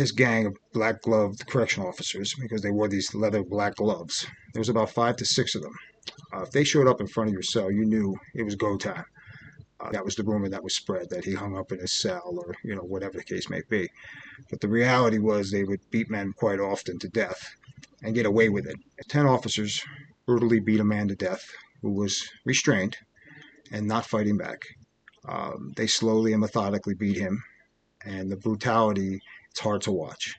This gang of black-gloved correctional officers, because they wore these leather black gloves. There was about 5 to 6 of them. If they showed up in front of your cell, you knew it was go time. That was the rumor that was spread, that he hung up in his cell, or whatever the case may be. But the reality was they would beat men quite often to death and get away with it. 10 officers brutally beat a man to death who was restrained and not fighting back. They slowly and methodically beat him, and the brutality, it's hard to watch.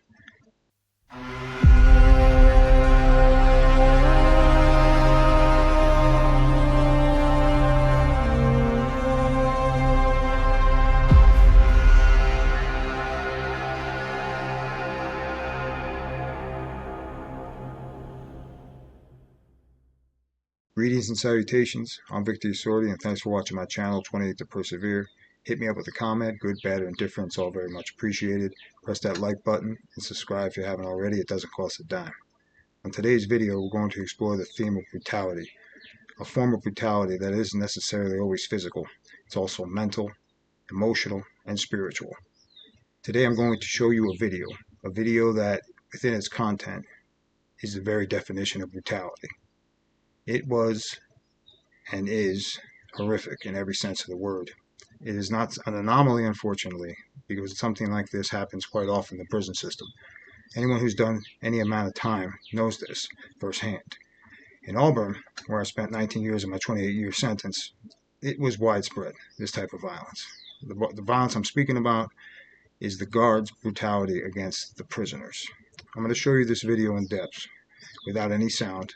Greetings and salutations. I'm Victor Sordi, and thanks for watching my channel, 28 to Persevere. Hit me up with a comment, good, bad, or indifferent. It's all very much appreciated. Press that like button and subscribe if you haven't already. It doesn't cost a dime. On today's video, we're going to explore the theme of brutality, a form of brutality that isn't necessarily always physical. It's also mental, emotional, and spiritual. Today I'm going to show you a video that within its content is the very definition of brutality. It was and is horrific in every sense of the word. It is not an anomaly, unfortunately, because something like this happens quite often in the prison system. Anyone who's done any amount of time knows this firsthand. In Auburn, where I spent 19 years of my 28-year sentence, it was widespread, this type of violence. The violence I'm speaking about is the guards' brutality against the prisoners. I'm going to show you this video in depth without any sound,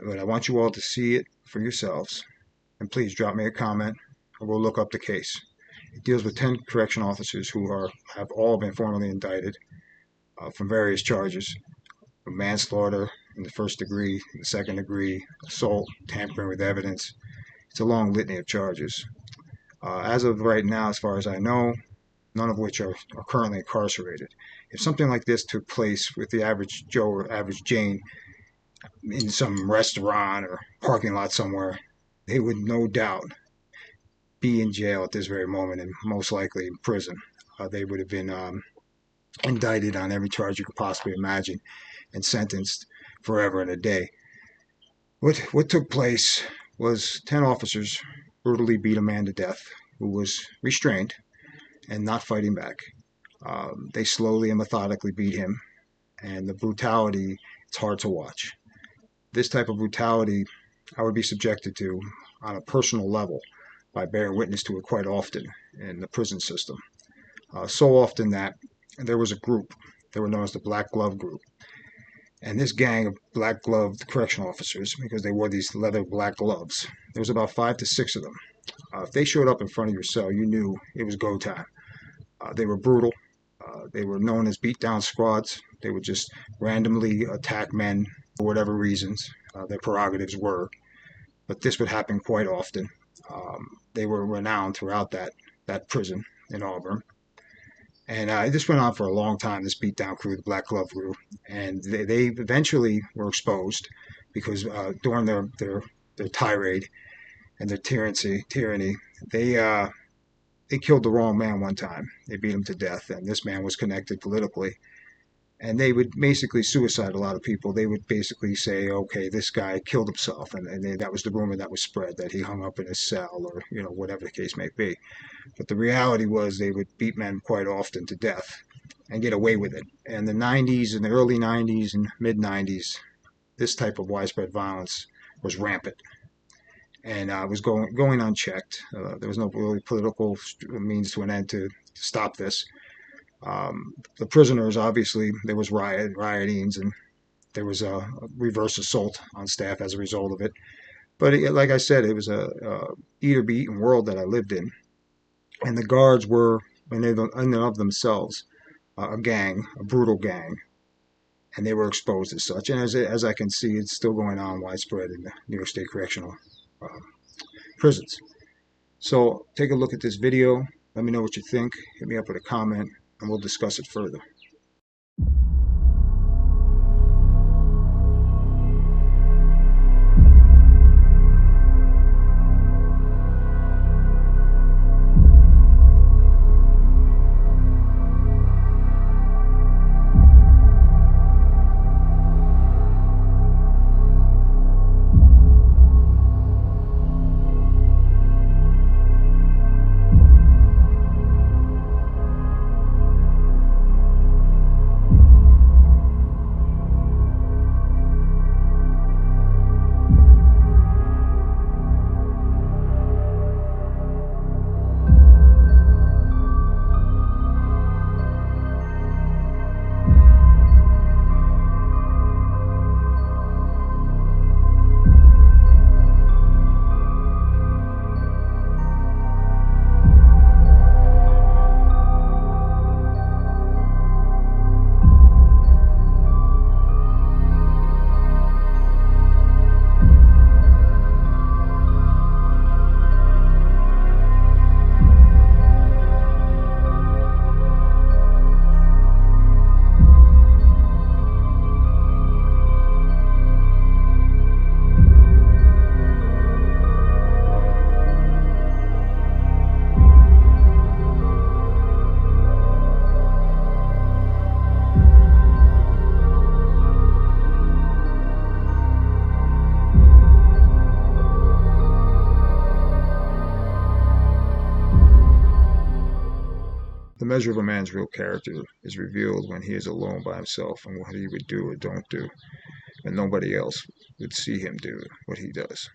but I want you all to see it for yourselves, and please drop me a comment or we'll look up the case. It deals with 10 correction officers who have all been formally indicted from various charges: manslaughter in the first degree, in the second degree, assault, tampering with evidence. It's a long litany of charges. As of right now, as far as I know, none of which are currently incarcerated. If something like this took place with the average Joe or average Jane in some restaurant or parking lot somewhere, they would no doubt be in jail at this very moment, and most likely in prison. They would have been indicted on every charge you could possibly imagine and sentenced forever and a day. What took place was 10 officers brutally beat a man to death who was restrained and not fighting back. They slowly and methodically beat him, and the brutality, it's hard to watch. This type of brutality I would be subjected to on a personal level by bearing witness to it quite often in the prison system. So often that there was a group, they were known as the Black Glove Group. And this gang of black-gloved correctional officers, because they wore these leather black gloves, there was about 5 to 6 of them. If they showed up in front of your cell, you knew it was go time. They were brutal. They were known as beat-down squads. They would just randomly attack men for whatever reasons their prerogatives were. But this would happen quite often. They were renowned throughout that prison in Auburn. And this went on for a long time, this beat-down crew, the Black Glove Crew. And they eventually were exposed because during their tirade and their tyranny, they killed the wrong man one time. They beat him to death, and this man was connected politically. And they would basically suicide a lot of people. They would basically say, okay, this guy killed himself, and that was the rumor that was spread, that he hung up in his cell, or whatever the case may be. But the reality was they would beat men quite often to death and get away with it. And the 90s, and the early 90s and mid 90s, this type of widespread violence was rampant. And it was going unchecked. There was no really political means to an end to stop this. The prisoners, obviously, there was riotings, and there was a reverse assault on staff as a result of it. But like I said, it was a eat or be eaten world that I lived in. And the guards were, in and of themselves, a gang, a brutal gang. And they were exposed as such. And as I can see, it's still going on widespread in the New York State correctional prisons. So take a look at this video. Let me know what you think. Hit me up with a comment, and we'll discuss it further. measure of a man's real character is revealed when he is alone by himself and what he would do or don't do, and nobody else would see him do what he does.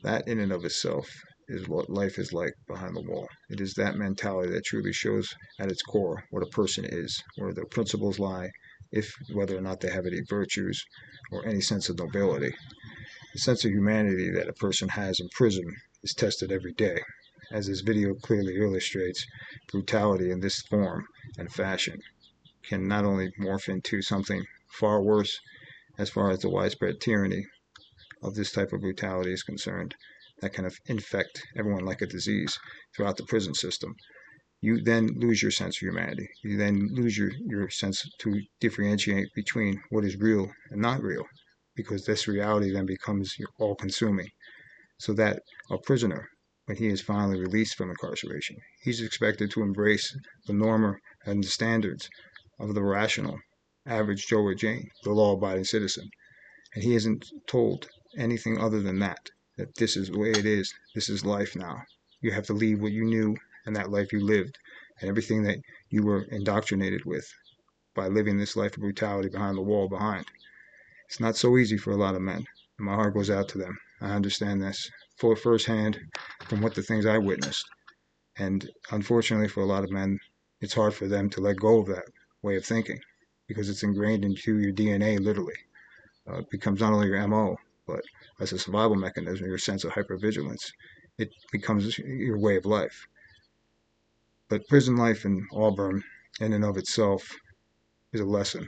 That in and of itself is what life is like behind the wall. It is that mentality that truly shows at its core what a person is, where their principles lie, if whether or not they have any virtues or any sense of nobility. The sense of humanity that a person has in prison is tested every day. As this video clearly illustrates, brutality in this form and fashion can not only morph into something far worse as far as the widespread tyranny of this type of brutality is concerned, that can infect everyone like a disease throughout the prison system. You then lose your sense of humanity. You then lose your sense to differentiate between what is real and not real, because this reality then becomes all-consuming. So that a prisoner, when he is finally released from incarceration, he's expected to embrace the norm and the standards of the rational, average Joe or Jane, the law-abiding citizen. And he isn't told anything other than that this is the way it is. This is life now. You have to leave what you knew and that life you lived and everything that you were indoctrinated with by living this life of brutality behind the wall behind. It's not so easy for a lot of men, and my heart goes out to them. I understand this firsthand from what the things I witnessed. And unfortunately for a lot of men, it's hard for them to let go of that way of thinking because it's ingrained into your DNA literally. It becomes not only your MO, but as a survival mechanism, your sense of hypervigilance. It becomes your way of life. But prison life in Auburn, in and of itself, is a lesson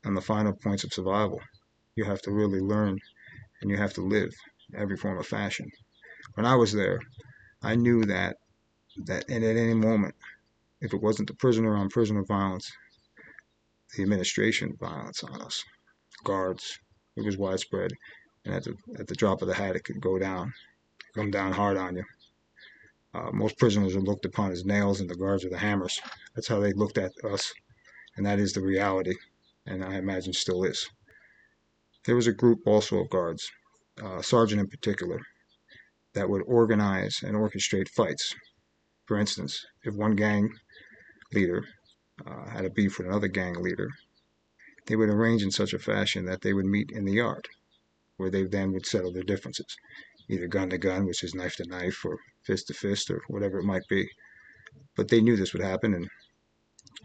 on the finer points of survival. You have to really learn, and you have to live every form of fashion. When I was there, I knew that at any moment, if it wasn't the prisoner-on-prisoner violence, the administration violence on us, guards, it was widespread, and at the drop of the hat, it could come down hard on you. Most prisoners are looked upon as nails, and the guards are the hammers. That's how they looked at us, and that is the reality, and I imagine still is. There was a group also of guards, a sergeant in particular, that would organize and orchestrate fights. For instance, if one gang leader had a beef with another gang leader, they would arrange in such a fashion that they would meet in the yard, where they then would settle their differences, either gun to gun, which is knife to knife, or fist to fist, or whatever it might be. But they knew this would happen, and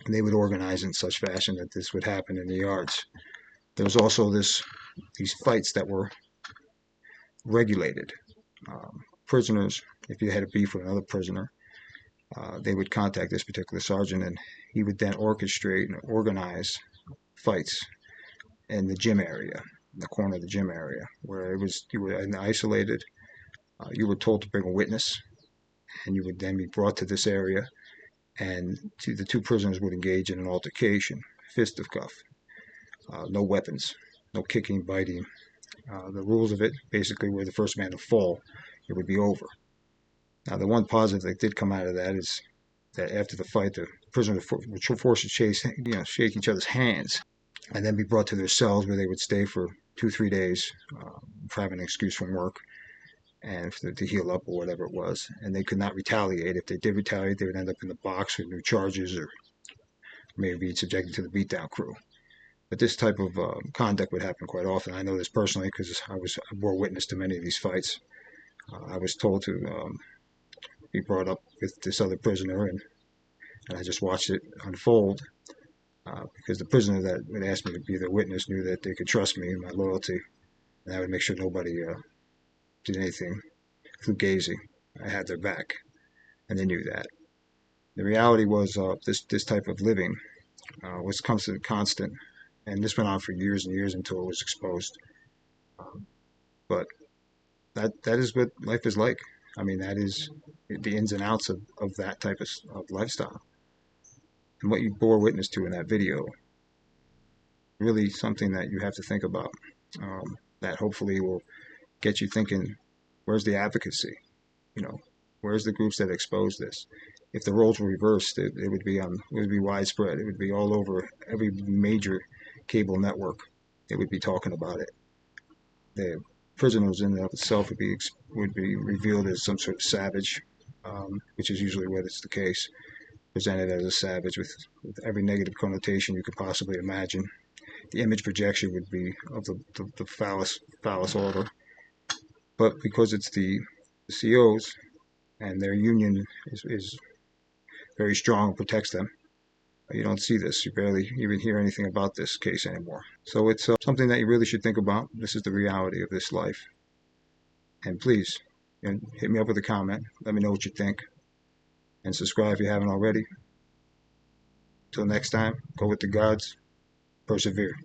they would organize in such fashion that this would happen in the yards. There was also these fights that were regulated. Prisoners, if you had a beef with another prisoner, they would contact this particular sergeant, and he would then orchestrate and organize fights in the gym area, in the corner of the gym area, where you were isolated. You were told to bring a witness, and you would then be brought to this area, and the two prisoners would engage in an altercation, fisticuff, no weapons, no kicking, biting. The rules of it basically were the first man to fall, it would be over. Now, the one positive that did come out of that is that after the fight, the prisoners were forced to shake each other's hands, and then be brought to their cells where they would stay for 2-3 days for having an excuse from work and to heal up or whatever it was. And they could not retaliate. If they did retaliate, they would end up in the box with new charges or maybe be subjected to the beatdown crew. But this type of conduct would happen quite often. I know this personally because I bore witness to many of these fights. I was told to be brought up with this other prisoner, and I just watched it unfold because the prisoner that would ask me to be their witness knew that they could trust me and my loyalty, and I would make sure nobody did anything fugazi. I had their back, and they knew that. The reality was this type of living was constant, and this went on for years and years until it was exposed. But that is what life is like. I mean, that is the ins and outs of that type of lifestyle. And what you bore witness to in that video, really something that you have to think about, that hopefully will get you thinking, where's the advocacy? Where's the groups that expose this? If the roles were reversed, it would be widespread. It would be all over every major cable network. It would be talking about it. The prisoners in and of itself would be revealed as some sort of savage, which is usually what is the case, presented as a savage with every negative connotation you could possibly imagine. The image projection would be of the foulest order. But because it's the COs and their union is very strong and protects them, you don't see this. You barely even hear anything about this case anymore. So it's something that you really should think about. This is the reality of this life. And please, hit me up with a comment. Let me know what you think. And subscribe if you haven't already. Till next time, go with the gods. Persevere.